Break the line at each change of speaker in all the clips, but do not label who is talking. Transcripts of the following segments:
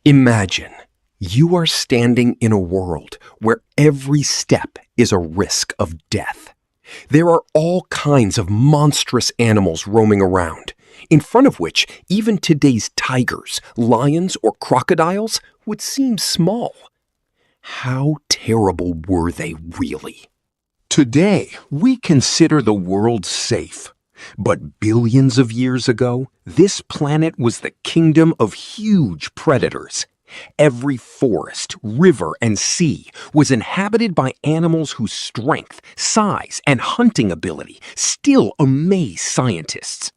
Imagine you are standing in a world where every step is a risk of death. There are all kinds of monstrous animals roaming around, in front of which even today's tigers, lions, or crocodiles would seem small. How terrible were they really?
Today, we consider the world safe. But billions of years ago, this planet was the kingdom of huge predators. Every forest, river, and sea was inhabited by animals whose strength, size, and hunting ability still amaze scientists.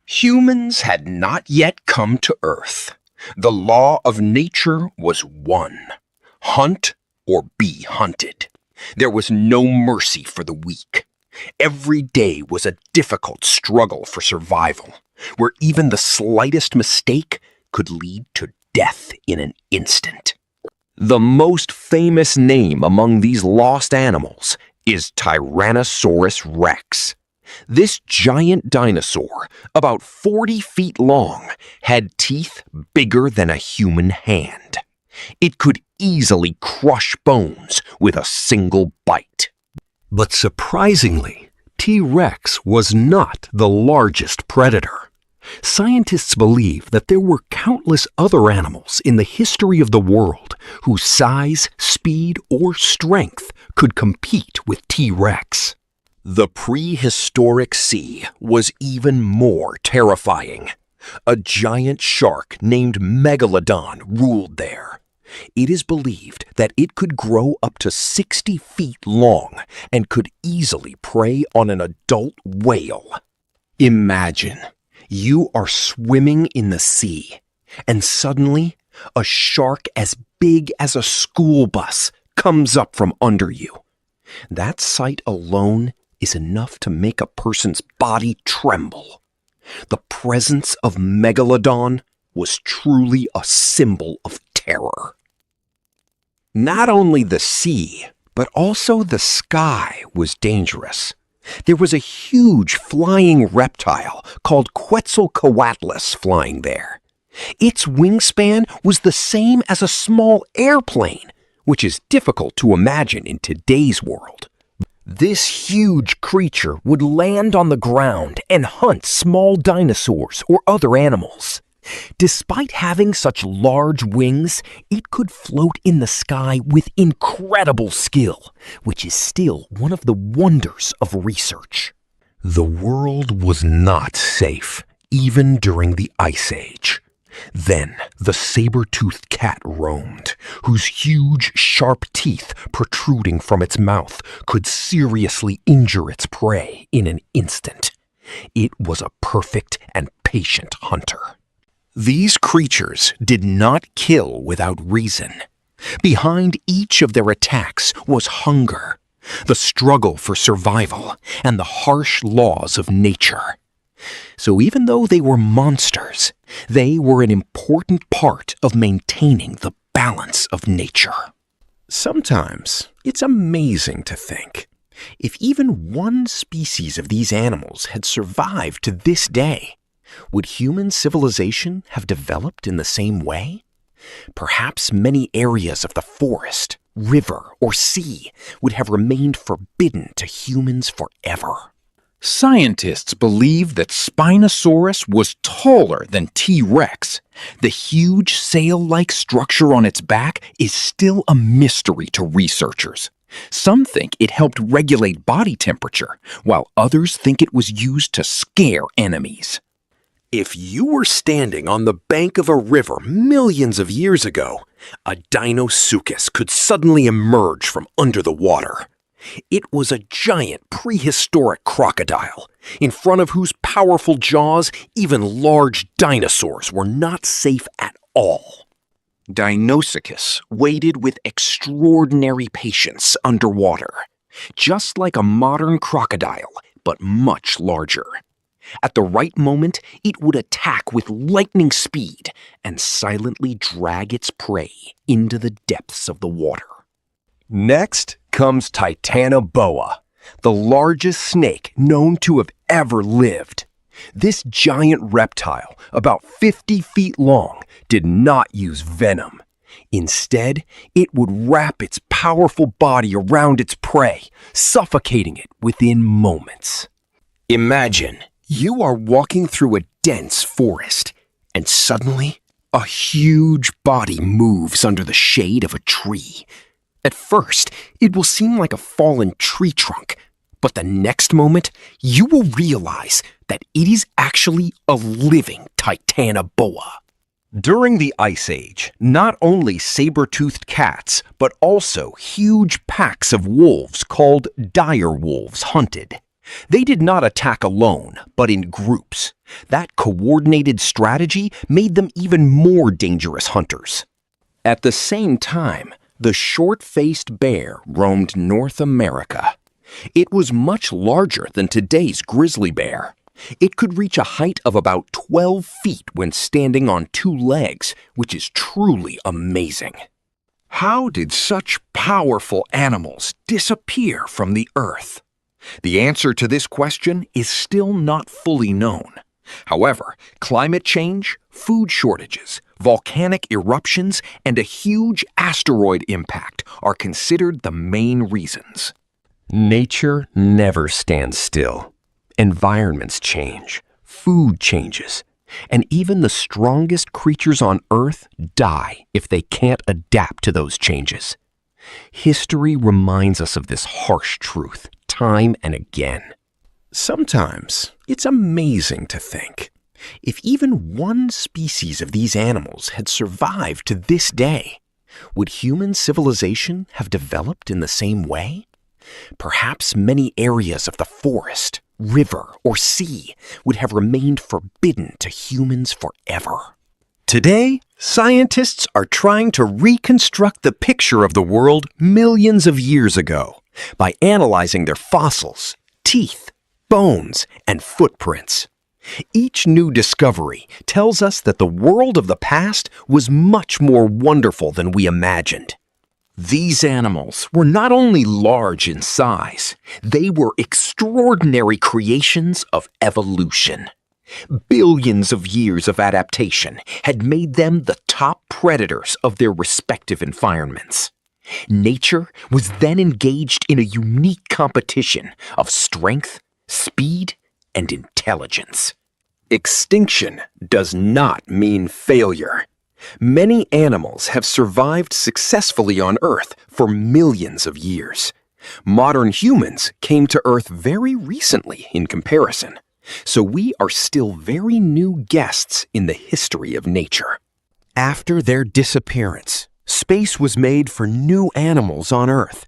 Humans had not yet come to Earth. The law of nature was one: hunt or be hunted. There was no mercy for the weak. Every day was a difficult struggle for survival, where even the slightest mistake could lead to death in an instant. The most famous name among these lost animals is Tyrannosaurus rex. This giant dinosaur, about 40 feet long, had teeth bigger than a human hand. It could easily crush bones with a single bite.
But surprisingly, T-Rex was not the largest predator. Scientists believe that there were countless other animals in the history of the world whose size, speed, or strength could compete with T-Rex.
The prehistoric sea was even more terrifying. A giant shark named Megalodon ruled there. It is believed that it could grow up to 60 feet long and could easily prey on an adult whale. Imagine you are swimming in the sea, and suddenly a shark as big as a school bus comes up from under you. That sight alone is enough to make a person's body tremble. The presence of Megalodon was truly a symbol of terror. Not only the sea, but also the sky was dangerous. There was a huge flying reptile called Quetzalcoatlus flying there. Its wingspan was the same as a small airplane, which is difficult to imagine in today's world. This huge creature would land on the ground and hunt small dinosaurs or other animals. Despite having such large wings, it could float in the sky with incredible skill, which is still one of the wonders of research.
The world was not safe, even during the Ice Age. Then the saber-toothed cat roamed, whose huge, sharp teeth protruding from its mouth could seriously injure its prey in an instant. It was a perfect and patient hunter. These creatures did not kill without reason. Behind each of their attacks was hunger, the struggle for survival, and the harsh laws of nature. So even though they were monsters, they were an important part of maintaining the balance of nature. Sometimes it's amazing to think, if even one species of these animals had survived to this day, would human civilization have developed in the same way? Perhaps many areas of the forest, river, or sea would have remained forbidden to humans forever.
Scientists believe that Spinosaurus was taller than T-Rex. The huge sail-like structure on its back is still a mystery to researchers. Some think it helped regulate body temperature, while others think it was used to scare enemies.
If you were standing on the bank of a river millions of years ago, a Deinosuchus could suddenly emerge from under the water. It was a giant prehistoric crocodile, in front of whose powerful jaws even large dinosaurs were not safe at all. Deinosuchus waited with extraordinary patience underwater, just like a modern crocodile, but much larger. At the right moment, it would attack with lightning speed and silently drag its prey into the depths of the water. Next comes Titanoboa, the largest snake known to have ever lived. This giant reptile, about 50 feet long, did not use venom. Instead, it would wrap its powerful body around its prey, suffocating it within moments. Imagine you are walking through a dense forest, and suddenly, a huge body moves under the shade of a tree. At first, it will seem like a fallen tree trunk, but the next moment, you will realize that it is actually a living titanoboa. During the Ice Age, not only saber-toothed cats, but also huge packs of wolves called dire wolves hunted. They did not attack alone, but in groups. That coordinated strategy made them even more dangerous hunters. At the same time, the short-faced bear roamed North America. It was much larger than today's grizzly bear. It could reach a height of about 12 feet when standing on two legs, which is truly amazing. How did such powerful animals disappear from the earth? The answer to this question is still not fully known. However, climate change, food shortages, volcanic eruptions, and a huge asteroid impact are considered the main reasons. Nature never stands still. Environments change, food changes, and even the strongest creatures on Earth die if they can't adapt to those changes. History reminds us of this harsh truth time and again. Sometimes it's amazing to think, if even one species of these animals had survived to this day, would human civilization have developed in the same way? Perhaps many areas of the forest, river, or sea would have remained forbidden to humans forever. Today, scientists are trying to reconstruct the picture of the world millions of years ago by analyzing their fossils, teeth, bones, and footprints. Each new discovery tells us that the world of the past was much more wonderful than we imagined. These animals were not only large in size, they were extraordinary creations of evolution. Billions of years of adaptation had made them the top predators of their respective environments. Nature was then engaged in a unique competition of strength, speed, and intelligence. Extinction does not mean failure. Many animals have survived successfully on Earth for millions of years. Modern humans came to Earth very recently in comparison, so we are still very new guests in the history of nature. After their disappearance, space was made for new animals on Earth.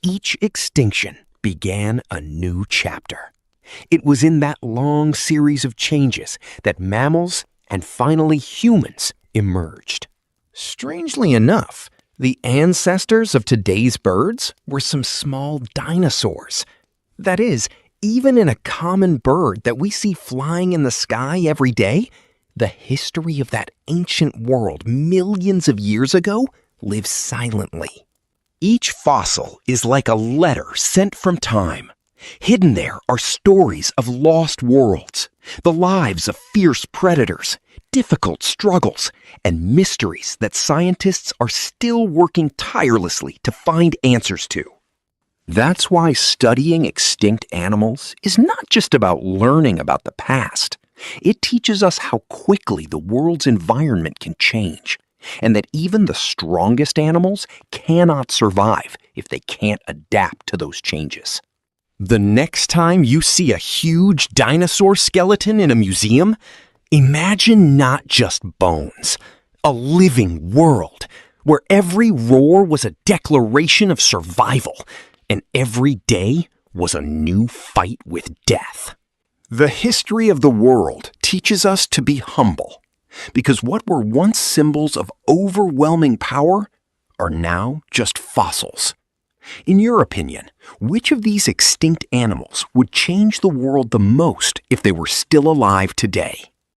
Each extinction began a new chapter. It was in that long series of changes that mammals and finally humans emerged. Strangely enough, the ancestors of today's birds were some small dinosaurs. That is, even in a common bird that we see flying in the sky every day, the history of that ancient world millions of years ago lives silently. Each fossil is like a letter sent from time. Hidden there are stories of lost worlds, the lives of fierce predators, difficult struggles, and mysteries that scientists are still working tirelessly to find answers to. That's why studying extinct animals is not just about learning about the past. It teaches us how quickly the world's environment can change, and that even the strongest animals cannot survive if they can't adapt to those changes. The next time you see a huge dinosaur skeleton in a museum, imagine not just bones, a living world where every roar was a declaration of survival and every day was a new fight with death. The history of the world teaches us to be humble, because what were once symbols of overwhelming power are now just fossils. In your opinion, which of these extinct animals would change the world the most if they were still alive today?